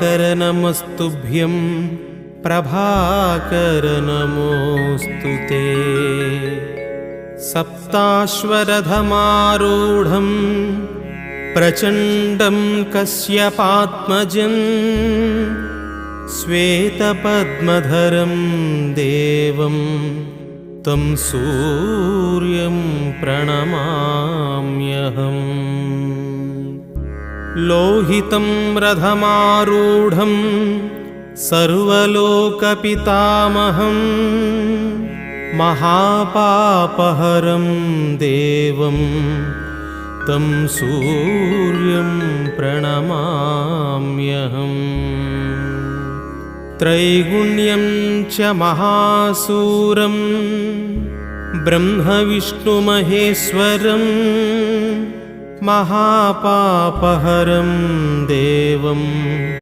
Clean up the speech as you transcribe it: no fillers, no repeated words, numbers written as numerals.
दिवाकर नमस्तुभ्यं प्रभाकर नमोऽस्तु ते। सप्ताश्वरथमारूढं प्रचण्डं कश्यपात्मजं श्वेतपद्मधरं देवं तं सूर्यं प्रणमाम्यहम्। लोहितं रथमारूढं सर्वलोकपितामहं महापापहरं देवं तं सूर्यं प्रणमाम्यहम्। त्रैगुण्यं च महासूरं ब्रह्मविष्णुमहेश्वरं महापापहरं देवं